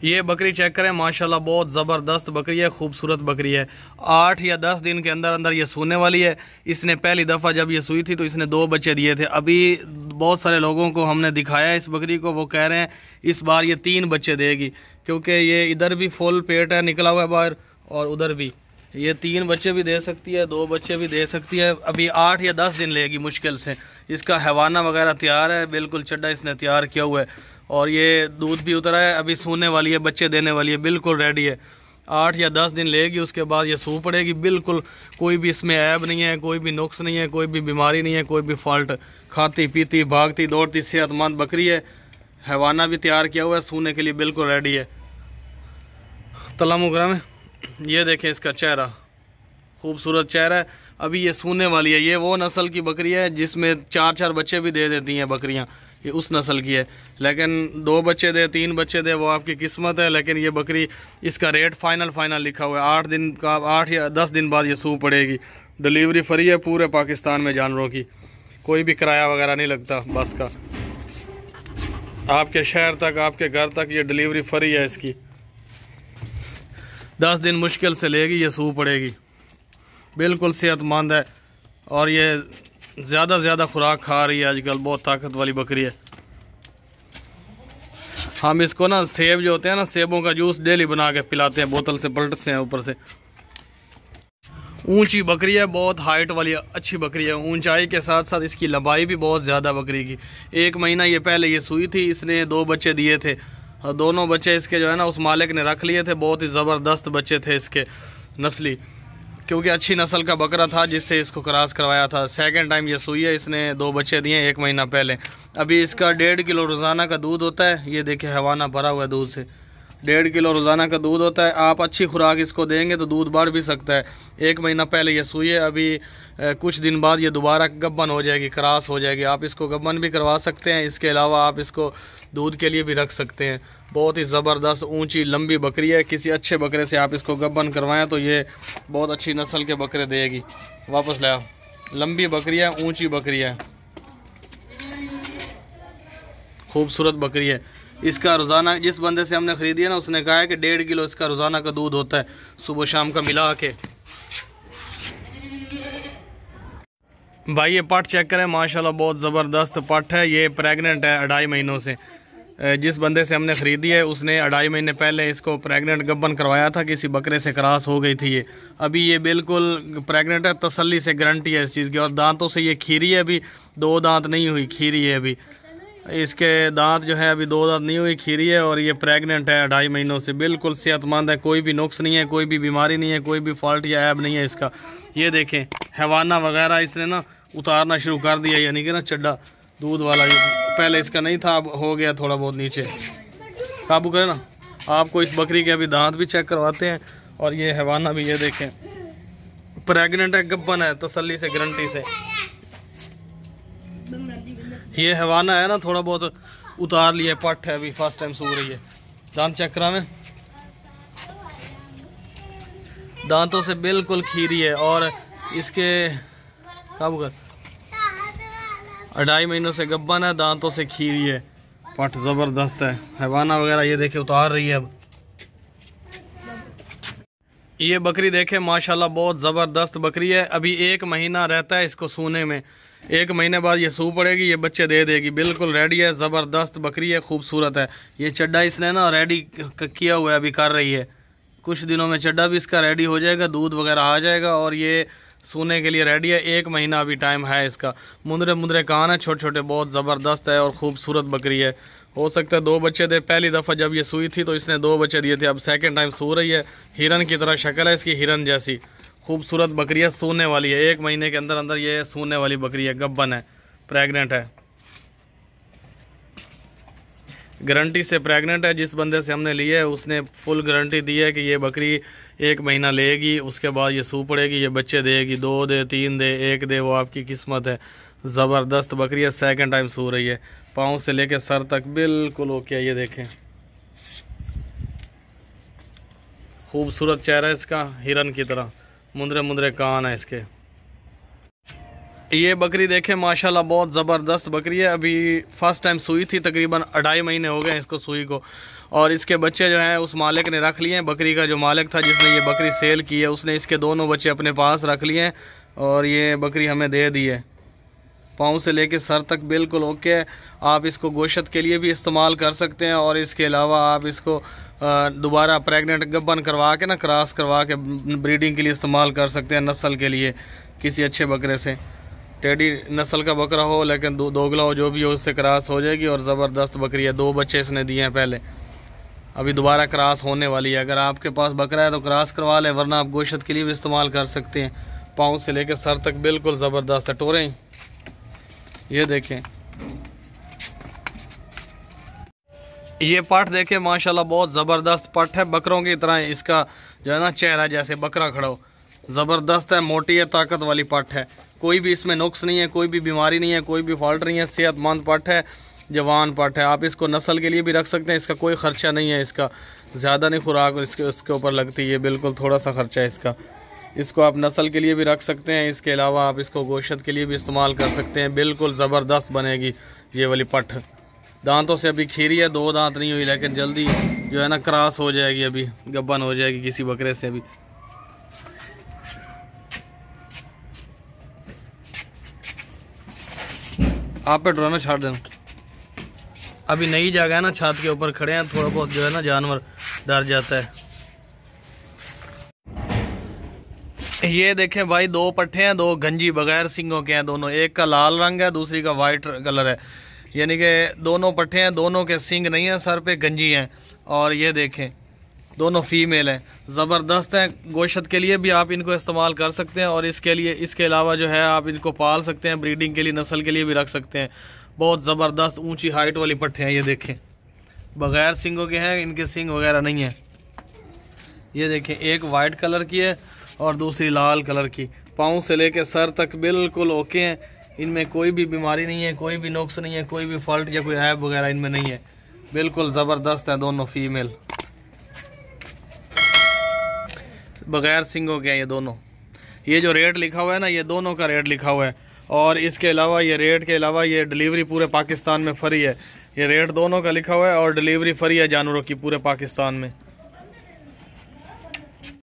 ये बकरी चेक करें माशाल्लाह, बहुत ज़बरदस्त बकरी है, खूबसूरत बकरी है। 8 या 10 दिन के अंदर अंदर ये सूने वाली है। इसने पहली दफ़ा जब ये सूई थी तो इसने 2 बच्चे दिए थे। अभी बहुत सारे लोगों को हमने दिखाया इस बकरी को, वो कह रहे हैं इस बार ये 3 बच्चे देगी, क्योंकि ये इधर भी फुल पेट है, निकला हुआ है बाहर, और उधर भी ये 3 बच्चे भी दे सकती है, 2 बच्चे भी दे सकती है। अभी 8 या 10 दिन लेगी मुश्किल से। इसका हैवाना वगैरह तैयार है, बिल्कुल चड्डा इसने तैयार किया हुआ है, और ये दूध भी उतरा है, अभी सूने वाली है, बच्चे देने वाली है, बिल्कुल रेडी है। 8 या 10 दिन लेगी, उसके बाद ये सू पड़ेगी। बिल्कुल कोई भी इसमें ऐब नहीं है, कोई भी नुक्स नहीं है, कोई भी बीमारी नहीं है, कोई भी फॉल्ट। खाती पीती भागती दौड़ती सेहतमंद बकरी है। हैवाना भी तैयार किया हुआ है, सूने के लिए बिल्कुल रेडी है। तला मुकरम है, ये देखें इसका चेहरा, खूबसूरत चेहरा है। अभी ये सूने वाली है। ये वो नस्ल की बकरी है जिसमें 4-4 बच्चे भी दे देती हैं बकरियां, ये उस नस्ल की है। लेकिन 2 बच्चे दे, 3 बच्चे दे, वो आपकी किस्मत है। लेकिन ये बकरी, इसका रेट फाइनल लिखा हुआ है। 8 दिन का, 8 या 10 दिन बाद ये सू पड़ेगी। डिलीवरी फ्री है पूरे पाकिस्तान में जानवरों की, कोई भी किराया वगैरह नहीं लगता बस का। आपके शहर तक, आपके घर तक ये डिलीवरी फ्री है इसकी। 10 दिन मुश्किल से लेगी, ये सू पड़ेगी। बिल्कुल सेहतमंद है, और ये ज़्यादा से ज़्यादा खुराक खा रही है आजकल, बहुत ताकत वाली बकरी है। हम इसको ना सेब जो होते हैं ना, सेबों का जूस डेली बना के पिलाते हैं, बोतल से पलटते हैं ऊपर से। ऊंची बकरी है, बहुत हाइट वाली अच्छी बकरी है। ऊंचाई के साथ साथ इसकी लंबाई भी बहुत ज़्यादा बकरी की। 1 महीना ये पहले ये सूई थी, इसने 2 बच्चे दिए थे, और दोनों बच्चे इसके जो है ना उस मालिक ने रख लिए थे। बहुत ही ज़बरदस्त बच्चे थे इसके नस्ली, क्योंकि अच्छी नस्ल का बकरा था जिससे इसको क्रॉस करवाया था। सेकंड टाइम ये सूई है, इसने 2 बच्चे दिए 1 महीना पहले। अभी इसका 1.5 किलो रोज़ाना का दूध होता है। ये देखिए हैवाना भरा हुआ है दूध से, 1.5 किलो रोज़ाना का दूध होता है। आप अच्छी खुराक इसको देंगे तो दूध बढ़ भी सकता है। 1 महीना पहले ये सूई है, अभी कुछ दिन बाद ये दोबारा गब्बन हो जाएगी, क्रॉस हो जाएगी। आप इसको गब्बन भी करवा सकते हैं, इसके अलावा आप इसको दूध के लिए भी रख सकते हैं। बहुत ही ज़बरदस्त ऊंची लंबी बकरी है। किसी अच्छे बकरे से आप इसको गब्बन करवाएं तो ये बहुत अच्छी नस्ल के बकरे देगी। वापस ले आओ, लंबी बकरी है, ऊंची बकरी है, खूबसूरत बकरी है। इसका रोज़ाना, जिस बंदे से हमने ख़रीदी है ना, उसने कहा है कि 1.5 किलो इसका रोज़ाना का दूध होता है, सुबह शाम का मिला के। भाई ये पट चेक करें, माशाल्लाह बहुत ज़बरदस्त पट है। ये प्रेग्नेंट है 2.5 महीनों से। जिस बंदे से हमने ख़रीदी है उसने 2.5 महीने पहले इसको प्रेग्नेंट गब्बन करवाया था, किसी बकरे से क्रॉस हो गई थी ये। अभी ये बिल्कुल प्रेग्नेंट है, तसल्ली से गारंटी है इस चीज़ की। और दांतों से ये खीरी है, अभी 2 दांत नहीं हुई, खीरी है अभी। इसके दांत जो है अभी 2 दांत नहीं हुई, खीरी है, और ये प्रेग्नेंट है 2.5 महीनों से। बिल्कुल सेहतमंद है, कोई भी नुक्स नहीं है, कोई भी बीमारी नहीं है, कोई भी फॉल्ट या ऐब नहीं है इसका। ये देखें हैवाना वगैरह इसने ना उतारना शुरू कर दिया, यानी कि ना चड्डा दूध वाला। पहले इसका नहीं था, अब हो गया थोड़ा बहुत नीचे। काबू करें ना। आपको इस बकरी के अभी दांत भी चेक करवाते हैं, और ये हैवाना भी, ये देखें प्रेग्नेंट है, गब्बन है, तसल्ली से गारंटी से। ये हैवाना है ना, थोड़ा बहुत उतार लिया, पट है, अभी फर्स्ट टाइम सो रही है। दांत चेक करा में, दांतों से बिल्कुल खीरी है, और इसके काबू कर 2.5 महीनों से गब्बन है, दांतों से खीरी है, पट ज़बरदस्त है। हैवाना वगैरह ये देखे उतार रही है। अब ये बकरी देखे माशाल्लाह बहुत ज़बरदस्त बकरी है। अभी 1 महीना रहता है इसको सूने में, 1 महीने बाद ये सू पड़ेगी, ये बच्चे दे देगी। बिल्कुल रेडी है, ज़बरदस्त बकरी है, खूबसूरत है। ये चड्डा इसने ना रेडी किया हुआ है, अभी कर रही है। कुछ दिनों में चड्डा भी इसका रेडी हो जाएगा, दूध वगैरह आ जाएगा, और ये सूने के लिए रेडी है। 1 महीना अभी टाइम है इसका। मुंदरे कान है, छोटे छोटे, बहुत ज़बरदस्त है और ख़ूबसूरत बकरी है। हो सकता है 2 बच्चे दे। पहली दफ़ा जब ये सूई थी तो इसने 2 बच्चे दिए थे, अब सेकंड टाइम सू रही है। हिरन की तरह शक्ल है इसकी, हिरन जैसी खूबसूरत बकरी है, सूने वाली है। 1 महीने के अंदर अंदर ये सूने वाली बकरी है, गब्बन है, प्रेग्नेंट है, गारंटी से प्रेग्नेंट है। जिस बंदे से हमने ली है उसने फुल गारंटी दी है कि ये बकरी 1 महीना लेगी, उसके बाद ये सू पड़ेगी, ये बच्चे देगी। 2 दे, 3 दे, 1 दे, वो आपकी किस्मत है। ज़बरदस्त बकरी है, सेकंड टाइम सू रही है। पाँव से लेके सर तक बिल्कुल ओके। ये देखें खूबसूरत चेहरा इसका, हिरन की तरह, मुंदरे कान है इसके। ये बकरी देखें माशाल्लाह बहुत ज़बरदस्त बकरी है। अभी फर्स्ट टाइम सूई थी, तकरीबन 2.5 महीने हो गए इसको सूई को, और इसके बच्चे जो हैं उस मालिक ने रख लिए हैं। बकरी का जो मालिक था जिसने ये बकरी सेल की है उसने इसके दोनों बच्चे अपने पास रख लिए हैं और ये बकरी हमें दे दी है। पाँव से लेके सर तक बिल्कुल ओके है। आप इसको गोश्त के लिए भी इस्तेमाल कर सकते हैं और इसके अलावा आप इसको दोबारा प्रेग्नेंट गब्बन करवा के ना क्रॉस करवा के ब्रीडिंग के लिए इस्तेमाल कर सकते हैं, नस्ल के लिए किसी अच्छे बकरे से। टेडी नस्ल का बकरा हो लेकिन दोगला हो, जो भी हो, उससे क्रॉस हो जाएगी और ज़बरदस्त बकरी है। 2 बच्चे इसने दिए हैं पहले, अभी दोबारा क्रॉस होने वाली है। अगर आपके पास बकरा है तो क्रॉस करवा लें, वरना आप गोश्त के लिए भी इस्तेमाल कर सकते हैं। पाँव से लेकर सर तक बिल्कुल ज़बरदस्त है। टोरें ये देखें, ये पट देखें माशाल्लाह बहुत ज़बरदस्त पट है। बकरों की तरह इसका जो है ना चेहरा जैसे बकरा खड़ा हो, ज़बरदस्त है, मोटी है, ताकत वाली पट है। कोई भी इसमें नुक्स नहीं है, कोई भी बीमारी नहीं है, कोई भी फॉल्ट नहीं है। सेहतमंद पट है, जवान पट है। आप इसको नस्ल के लिए भी रख सकते हैं। इसका कोई ख़र्चा नहीं है, इसका ज़्यादा नहीं खुराक इसके ऊपर लगती है, बिल्कुल थोड़ा सा ख़र्चा है इसका। इसको आप नस्ल के लिए भी रख सकते हैं। इसके अलावा आप इसको गोश्त के लिए भी इस्तेमाल कर सकते हैं। बिल्कुल ज़बरदस्त बनेगी ये वाली पट। दांतों से अभी खीरी है, 2 दांत नहीं हुई, लेकिन जल्दी जो है ना क्रॉस हो जाएगी, अभी गब्बन हो जाएगी किसी बकरे से। अभी आप पे डराना छाड़ देना। अभी नई जगह है ना, छत के ऊपर खड़े हैं, थोड़ा बहुत जो है ना जानवर डर जाता है। ये देखें भाई, 2 पट्ठे हैं, 2 गंजी बगैर सिंगों के हैं दोनों। एक का लाल रंग है, दूसरी का वाइट कलर है। यानी कि दोनों पट्ठे हैं, दोनों के सिंग नहीं है, सर पे गंजी हैं। और ये देखें दोनों फीमेल हैं, ज़बरदस्त हैं। गोश्त के लिए भी आप इनको इस्तेमाल कर सकते हैं और इसके अलावा जो है आप इनको पाल सकते हैं, ब्रीडिंग के लिए, नस्ल के लिए भी रख सकते हैं। बहुत ज़बरदस्त ऊंची हाइट वाली पट्ठे हैं। ये देखें बगैर सिंगों के हैं, इनके सिंग वगैरह नहीं है। ये देखें एक वाइट कलर की है और दूसरी लाल कलर की। पाँव से लेकर सर तक बिल्कुल ओके हैं। इनमें कोई भी बीमारी नहीं है, कोई भी नुक्स नहीं है, कोई भी फॉल्ट या कोई ऐब वगैरह इनमें नहीं है। बिल्कुल ज़बरदस्त है दोनों फीमेल, बगैर सिंगों के हैं ये दोनों। ये जो रेट लिखा हुआ है ना, ये दोनों का रेट लिखा हुआ है। और इसके अलावा ये रेट के अलावा ये डिलीवरी पूरे पाकिस्तान में फ्री है। ये रेट दोनों का लिखा हुआ है और डिलीवरी फ्री है जानवरों की पूरे पाकिस्तान में।